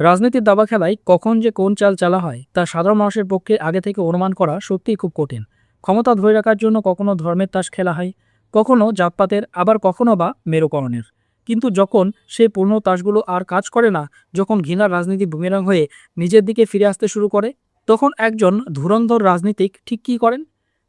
রাজনীতির দাবা খেলায় কখন যে কোন চাল চালা হয় তা সাধারণ মানুষের পক্ষে আগে থেকে অনুমান করা সত্যিই খুব কঠিন। ক্ষমতা ধরে রাখার জন্য কখনো ধর্মের তাস খেলা হয়, কখনো জাতপাতের, আবার কখনো বা মেরুকরণের। কিন্তু যখন সেই পুরনো তাসগুলো আর কাজ করে না, যখন ঘৃণার রাজনীতি বুমেরাং হয়ে নিজের দিকে ফিরে আসতে শুরু করে, তখন একজন ধুরন্ধর রাজনীতিক ঠিক কী করেন?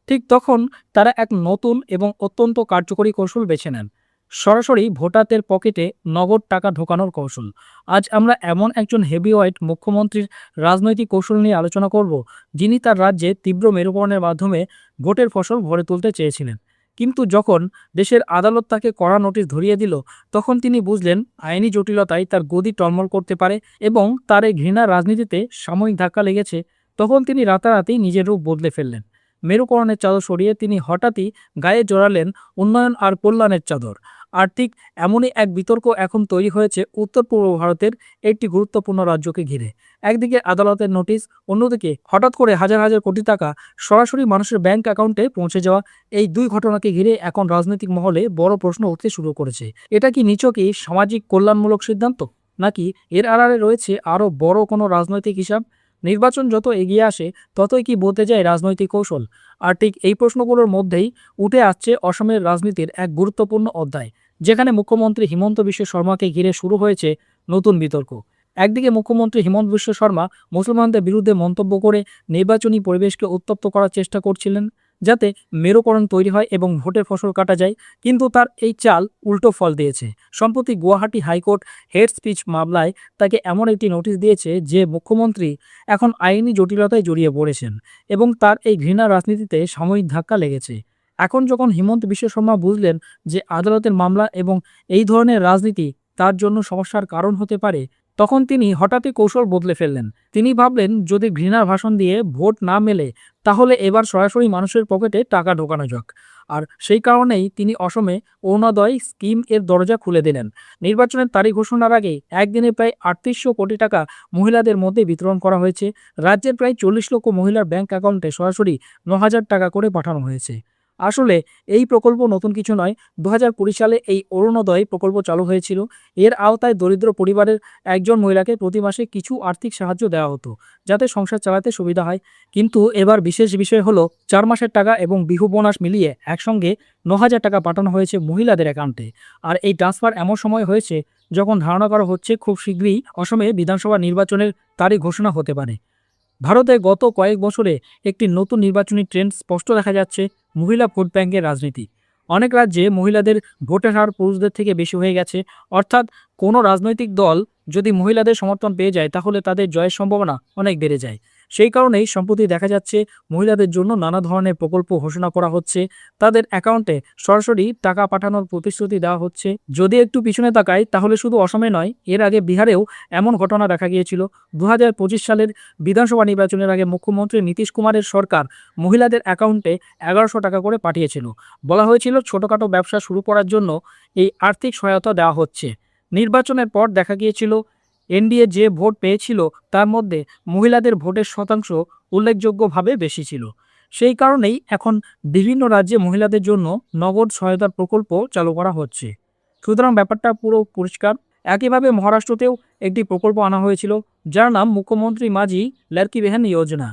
ঠিক তখন তারা এক নতুন এবং অত্যন্ত কার্যকরী কৌশল বেছে নেন। সরাসরি ভোটারদের পকেটে নগদ টাকা ঢোকানোর কৌশল। আজ আমরা এমন একজন হেভিওয়েট মুখ্যমন্ত্রীর রাজনৈতিক কৌশল নিয়ে আলোচনা করব, যিনি তার রাজ্যে তীব্র মেরুকরণের মাধ্যমে ভোটের ফসল ভরে তুলতে চেয়েছিলেন। কিন্তু যখন দেশের আদালত তাকে কড়া নোটিশ ধরিয়ে দিল, তখন তিনি বুঝলেন আইনি জটিলতায় তার গদি টলমল করতে পারে এবং তার এই ঘৃণা রাজনীতিতে সাময়িক ধাক্কা লেগেছে। তখন তিনি রাতারাতি নিজের রূপ বদলে ফেললেন। মেরুকরণের চাদর সরিয়ে তিনি হঠাৎই গায়ে জড়ালেন উন্নয়ন আর কল্যাণের চাদর। আর ঠিক এমনই এক বিতর্ক এখন তৈরি হয়েছে উত্তর পূর্ব ভারতের একটি গুরুত্বপূর্ণ রাজ্যকে ঘিরে। একদিকে আদালতের নোটিশ, অন্যদিকে হঠাৎ করে হাজার হাজার কোটি টাকা সরাসরি মানুষের ব্যাংক অ্যাকাউন্টে পৌঁছে যাওয়া। এই দুই ঘটনাকে ঘিরে এখন রাজনৈতিক মহলে বড় প্রশ্ন উঠতে শুরু করেছে। এটা কি নিছকই সামাজিক কল্যাণমূলক সিদ্ধান্ত, নাকি এর আড়ালে রয়েছে আরও বড় কোনো রাজনৈতিক হিসাব? নির্বাচন যত এগিয়ে আসে, ততই কি বদলে যায় রাজনৈতিক কৌশল? আর ঠিক এই প্রশ্নগুলোর মধ্যেই উঠে আসছে অসমের রাজনীতির এক গুরুত্বপূর্ণ অধ্যায়, যেখানে মুখ্যমন্ত্রী হিমন্ত বিশ্ব শর্মাকে ঘিরে শুরু হয়েছে নতুন বিতর্ক। একদিকে মুখ্যমন্ত্রী হিমন্ত বিশ্ব শর্মা মুসলমানদের বিরুদ্ধে মন্তব্য করে নির্বাচনী পরিবেশকে উত্তপ্ত করার চেষ্টা করছিলেন, যাতে মেরুকরণ তৈরি হয় এবং ভোটের ফসল কাটা যায়। কিন্তু তার এই চাল উল্টো ফল দিয়েছে। সম্প্রতি গুয়াহাটি হাইকোর্ট হেড স্পিচ মামলায় তাকে এমন একটি নোটিশ দিয়েছে যে মুখ্যমন্ত্রী এখন আইনি জটিলতায় জড়িয়ে পড়েছেন এবং তার এই ঘৃণা রাজনীতিতে সাময়িক ধাক্কা লেগেছে। এখন যখন হিমন্ত বিশ্ব শর্মা বুঝলেন যে আদালতের মামলা এবং এই ধরনের রাজনীতি তার জন্য সমস্যার কারণ হতে পারে, তখন তিনি হঠাৎই কৌশল বদলে ফেললেন। তিনি ভাবলেন, যদি ঘৃণার ভাষণ দিয়ে ভোট না মেলে, তাহলে এবার সরাসরি মানুষের পকেটে টাকা ঢোকানো যাক। আর সেই কারণেই তিনি অসমে অরুণোদয় স্কিম এর দরজা খুলে দিলেন। নির্বাচনের তারিখ ঘোষণার আগেই একদিনে প্রায় ৩৮০০ কোটি টাকা মহিলাদের মধ্যে বিতরণ করা হয়েছে। রাজ্যের প্রায় ৪০ লক্ষ মহিলার ব্যাংক অ্যাকাউন্টে সরাসরি ৯,০০০ টাকা করে পাঠানো হয়েছে। আসলে এই প্রকল্প নতুন কিছু নয়। ২০২০ সালে এই অরুণোদয় প্রকল্প চালু হয়েছিল। এর আওতায় দরিদ্র পরিবারের একজন মহিলাকে প্রতি মাসে কিছু আর্থিক সাহায্য দেওয়া হতো, যাতে সংসার চালাতে সুবিধা হয়। কিন্তু এবার বিশেষ বিষয় হলো, ৪ মাসের টাকা এবং বিহু বোনাস মিলিয়ে একসঙ্গে ৯,০০০ টাকা পাঠানো হয়েছে মহিলাদের অ্যাকাউন্টে। আর এই ট্রান্সফার এমন সময় হয়েছে যখন ধারণা করা হচ্ছে খুব শীঘ্রই অসমে বিধানসভা নির্বাচনের তারিখ ঘোষণা হতে পারে। ভারতে গত কয়েক বছরে একটি নতুন নির্বাচনী ট্রেন্ড স্পষ্ট দেখা যাচ্ছে: মহিলা ভোট ব্যাংকের রাজনীতি। অনেক রাজ্যে মহিলাদের ভোটের হার পুরুষদের থেকে বেশি হয়ে গেছে। অর্থাৎ কোনো রাজনৈতিক দল যদি মহিলাদের সমর্থন পেয়ে যায়, তাহলে তাদের জয়ের সম্ভাবনা অনেক বেড়ে যায়। সেই কারণেই সম্প্রতি দেখা যাচ্ছে মহিলাদের জন্য নানা ধরনের প্রকল্প ঘোষণা করা হচ্ছে। তাদের অ্যাকাউন্টে সরাসরি টাকা পাঠানোর প্রতিশ্রুতি দেওয়া হচ্ছে। যদি একটু পিছনে তাকাই, তাহলে শুধু অসমে নয়, এর আগে বিহারেও এমন ঘটনা দেখা গিয়েছিল। ২০২৫ সালের বিধানসভা নির্বাচনের আগে মুখ্যমন্ত্রী নীতিশ কুমারের সরকার মহিলাদের অ্যাকাউন্টে ১১০০ টাকা করে পাঠিয়েছিল। বলা হয়েছিল ছোটখাটো ব্যবসা শুরু করার জন্য এই আর্থিক সহায়তা দেওয়া হচ্ছে। নির্বাচনের পর দেখা গিয়েছিল এনডিএ যে ভোট পেয়েছিল, তার মধ্যে মহিলাদের ভোটের শতাংশ উল্লেখযোগ্যভাবে বেশি ছিল। সেই কারণেই এখন বিভিন্ন রাজ্যে মহিলাদের জন্য নগদ সহায়তার প্রকল্প চালু করা হচ্ছে। সুতরাং ব্যাপারটা পুরো পরিষ্কার। একইভাবে মহারাষ্ট্রতেও একটি প্রকল্প আনা হয়েছিল, যার নাম মুখ্যমন্ত্রী মাঝি লাড়কি বেহেন যোজনা।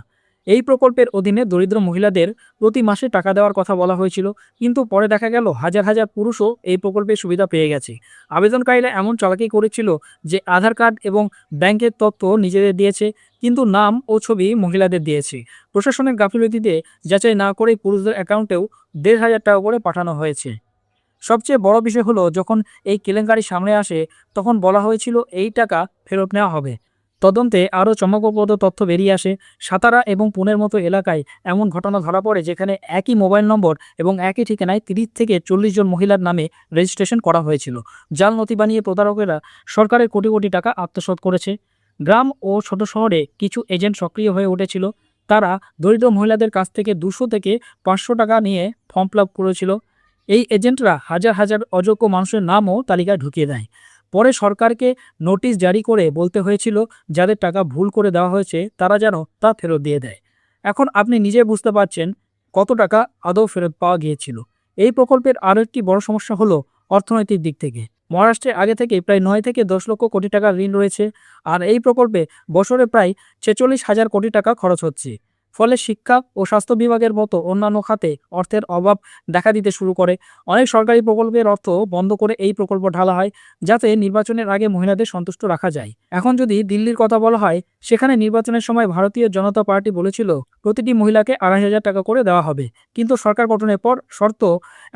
এই প্রকল্পের অধীনে দরিদ্র মহিলাদের প্রতি মাসে টাকা দেওয়ার কথা বলা হয়েছিল, কিন্তু পরে দেখা গেল হাজার হাজার পুরুষও এই প্রকল্পের সুবিধা পেয়ে গেছে। আবেদনকারীরা এমন চালাকি করেছিল যে আধার কার্ড এবং ব্যাংকের তথ্য নিজেদের দিয়েছে, কিন্তু নাম ও ছবি মহিলাদের দিয়েছে। প্রশাসনের গাফিলতিতে যাচাই না করেই পুরুষদের অ্যাকাউন্টেও ১,৫০০ টাকা করে পাঠানো হয়েছে। সবচেয়ে বড় বিষয় হলো, যখন এই কেলেঙ্কারি সামনে আসে, তখন বলা হয়েছিল এই টাকা ফেরত নেওয়া হবে। তদন্তে আরও চমকপ্রদ তথ্য বেরিয়ে আসে। সাতারা এবং পুনের মতো এলাকায় এমন ঘটনা ধরা পড়ে, যেখানে একই মোবাইল নম্বর এবং একই ঠিকানায় ৩০ থেকে ৪০ জন মহিলার নামে রেজিস্ট্রেশন করা হয়েছিল। জাল নথি বানিয়ে প্রতারকেরা সরকারের কোটি কোটি টাকা আত্মসাৎ করেছে। গ্রাম ও ছোট শহরে কিছু এজেন্ট সক্রিয় হয়ে উঠেছিল। তারা দরিদ্র মহিলাদের কাছ থেকে ২০০ থেকে ৫০০ টাকা নিয়ে ফর্ম ফিল আপ করেছিল। এই এজেন্টরা হাজার হাজার অযোগ্য মানুষের নামও তালিকায় ঢুকিয়ে দেয়। পরে সরকারকে নোটিশ জারি করে বলতে হয়েছিল, যাদের টাকা ভুল করে দেওয়া হয়েছে তারা যেন তা ফেরত দিয়ে দেয়। এখন আপনি নিজে বুঝতে পারছেন কত টাকা আদৌ ফেরত পাওয়া গিয়েছিল। এই প্রকল্পের আরও একটি বড় সমস্যা হলো অর্থনৈতিক দিক থেকে। মহারাষ্ট্রে আগে থেকে প্রায় 9 থেকে 10 লক্ষ কোটি টাকার ঋণ রয়েছে, আর এই প্রকল্পে বছরে প্রায় 46,000 কোটি টাকা খরচ হচ্ছে। ফলে শিক্ষা ও স্বাস্থ্য বিভাগের মতো অন্যান্য খাতে অর্থের অভাব দেখা দিতে শুরু করে। অনেক সরকারি প্রকল্পের অর্থ বন্ধ করে এই প্রকল্প ঢালা হয়, যাতে নির্বাচনের আগে মহিলাদের সন্তুষ্ট রাখা যায়। এখন যদি দিল্লির কথা বলা হয়, সেখানে নির্বাচনের সময় ভারতীয় জনতা পার্টি বলেছিল প্রতিটি মহিলাকে 2,500 টাকা করে দেওয়া হবে, কিন্তু সরকার গঠনের পর শর্ত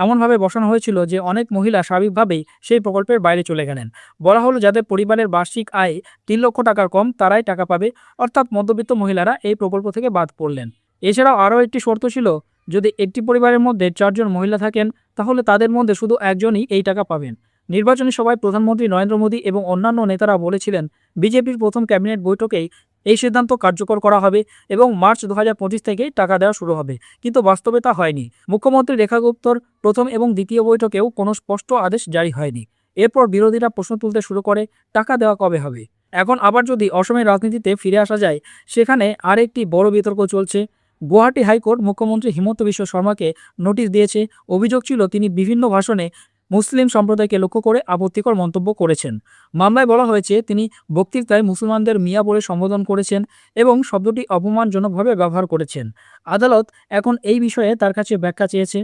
এমনভাবে বসানো হয়েছিল যে অনেক মহিলা স্বাভাবিকভাবেই সেই প্রকল্পের বাইরে চলে গেলেন। বলা হলো যাদের পরিবারের বার্ষিক আয় 3 লক্ষ টাকার কম তারাই টাকা পাবে, অর্থাৎ মধ্যবিত্ত মহিলারা এই প্রকল্প থেকে বাদ পড়লেন। এছাড়াও আরও একটি শর্ত ছিল, যদি একটি পরিবারের মধ্যে 4 জন মহিলা থাকেন তাহলে তাদের মধ্যে শুধু একজনই এই টাকা পাবেন। নির্বাচনী সভায় প্রধানমন্ত্রী নরেন্দ্র মোদী এবং অন্যান্য নেতারা বলেছিলেন বিজেপির প্রথম ক্যাবিনেট বৈঠকেই এই সিদ্ধান্ত কার্যকর করা হবে এবং মার্চ 2025 থেকেই টাকা দেওয়া শুরু হবে, কিন্তু বাস্তবে তা হয়নি। মুখ্যমন্ত্রী রেখা গুপ্তর প্রথম এবং দ্বিতীয় বৈঠকেও কোনো স্পষ্ট আদেশ জারি হয়নি। এরপর বিরোধীরা প্রশ্ন তুলতে শুরু করে টাকা দেওয়া কবে হবে। এখন আবার যদি অসমের রাজনীতিতে ফিরে আসা যায়, সেখানে আরেকটি বড় বিতর্ক চলছে। গুয়াহাটি হাইকোর্ট মুখ্যমন্ত্রী হিমন্ত বিশ্ব শর্মাকে নোটিশ দিয়েছে। অভিযোগ ছিল তিনি বিভিন্ন ভাষণে মুসলিম সম্প্রদায়কে লক্ষ্য করে আপত্তিকর মন্তব্য করেছেন। মামলায় বলা হয়েছে তিনি বক্তৃতায় মুসলমানদের মিয়া বলে সম্বোধন করেছেন এবং শব্দটি অপমানজনকভাবে ব্যবহার করেছেন। আদালত এখন এই বিষয়ে তার কাছে ব্যাখ্যা চেয়েছে।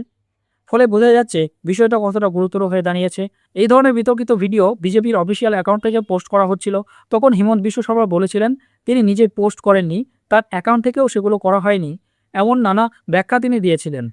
ফলে বোঝা যাচ্ছে বিষয়টা কতটা গুরুতর হয়ে দাঁড়িয়েছে। এই ধরনের বিতর্কিত ভিডিও বিজেপির অফিসিয়াল অ্যাকাউন্ট থেকে পোস্ট করা হচ্ছিল। তখন হিমন্ত বিশ্ব শর্মা বলেছিলেন তিনি নিজে পোস্ট করেননি, তার অ্যাকাউন্ট থেকেও সেগুলো করা হয়নি, এমন নানা ব্যাখ্যা তিনি দিয়েছিলেন।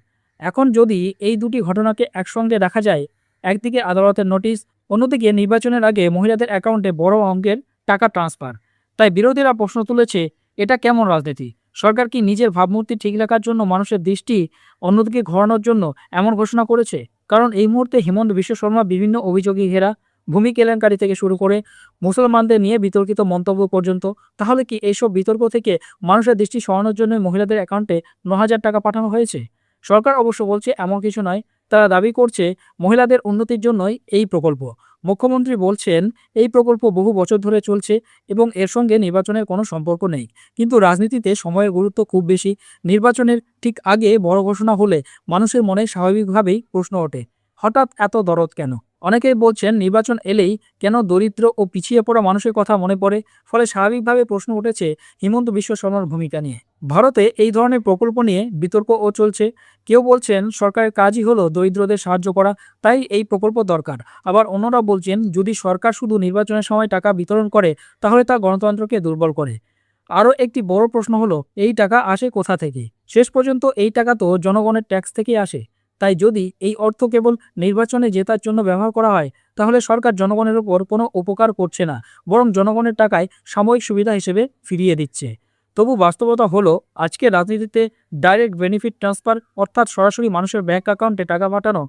এখন যদি এই দুটি ঘটনাকে একসঙ্গে দেখা যায়, একদিকে আদালতের নোটিশ, অন্যদিকে নির্বাচনের আগে মহিলাদের অ্যাকাউন্টে বড় অঙ্কের টাকা ট্রান্সফার, তাই বিরোধীরা প্রশ্ন তুলেছে এটা কেমন রাজনীতি? সরকার কি নিজের ভাবমূর্তি ঠিক রাখার জন্য মানুষের দৃষ্টি অন্যদিকে ঘোরানোর জন্য এমন ঘোষণা করেছে? কারণ এই মুহূর্তে হিমন্ত বিশ্ব শর্মা বিভিন্ন অভিযোগে ঘেরা, ভূমি কেলেঙ্কারি থেকে শুরু করে মুসলমানদের নিয়ে বিতর্কিত মন্তব্য পর্যন্ত। তাহলে কি এইসব বিতর্ক থেকে মানুষের দৃষ্টি সরানোর জন্য মহিলাদের অ্যাকাউন্টে 9,000 টাকা পাঠানো হয়েছে? সরকার অবশ্য বলছে এমন কিছু নয়। তারা দাবি করছে মহিলাদের উন্নতির জন্যই এই প্রকল্প। মুখ্যমন্ত্রী বলছেন এই প্রকল্প বহু বছর ধরে চলছে এবং এর সঙ্গে নির্বাচনের কোনো সম্পর্ক নেই। কিন্তু রাজনীতিতে সময়ের গুরুত্ব খুব বেশি। নির্বাচনের ঠিক আগে বড় ঘোষণা হলে মানুষের মনে স্বাভাবিকভাবেই প্রশ্ন ওঠে, হঠাৎ এত দরদ কেন? অনেকেই বলছেন নির্বাচন এলেই কেন দরিদ্র ও পিছিয়ে পড়া মানুষের কথা মনে পড়ে। ফলে স্বাভাবিকভাবে প্রশ্ন উঠেছে হিমন্ত বিশ্ব শর্মার ভূমিকা নিয়ে। ভারতে এই ধরনের প্রকল্প নিয়ে বিতর্কও চলছে। কেউ বলছেন সরকারের কাজই হলো দরিদ্রদের সাহায্য করা, তাই এই প্রকল্প দরকার। আবার অন্যরা বলছেন যদি সরকার শুধু নির্বাচনের সময় টাকা বিতরণ করে তাহলে তা গণতন্ত্রকে দুর্বল করে। আরও একটি বড় প্রশ্ন হলো এই টাকা আসে কোথা থেকে? শেষ পর্যন্ত এই টাকা তো জনগণের ট্যাক্স থেকেই আসে। তাই যদি এই অর্থ কেবল নির্বাচনে জেতার জন্য ব্যবহার করা হয়, তাহলে সরকার জনগণের উপর কোনো উপকার করছে না, বরং জনগণের টাকায় সাময়িক সুবিধা হিসেবে ফিরিয়ে দিচ্ছে। তবু বাস্তবতা হলো আজকের রাজনীতিতে ডাইরেক্ট বেনিফিট ট্রান্সফার, অর্থাৎ সরাসরি মানুষের ব্যাংক অ্যাকাউন্টে টাকা পাঠানো,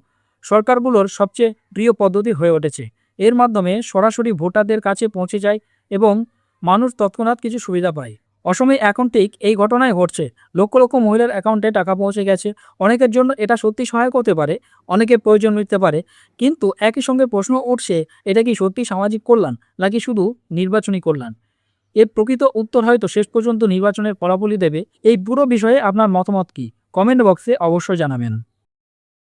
সরকারগুলোর সবচেয়ে প্রিয় পদ্ধতি হয়ে উঠেছে। এর মাধ্যমে সরাসরি ভোটারদের কাছে পৌঁছে যায় এবং মানুষ তৎক্ষণাৎ কিছু সুবিধা পায়। অসমে এখন ঠিক এই ঘটনাই ঘটছে। লক্ষ লক্ষ মহিলার অ্যাকাউন্টে টাকা পৌঁছে গেছে। অনেকের জন্য এটা সত্যি সহায়ক হতে পারে, অনেকের প্রয়োজন মিটতে পারে, কিন্তু একই সঙ্গে প্রশ্ন উঠছে এটা কি সত্যি সামাজিক কল্যাণ নাকি শুধু নির্বাচনী কল্যাণ? এর প্রকৃত উত্তর হয়তো শেষ পর্যন্ত নির্বাচনের ফলাফলই দেবে। এই পুরো বিষয়ে আপনার মতামত কি? কমেন্ট বক্সে অবশ্যই জানাবেন।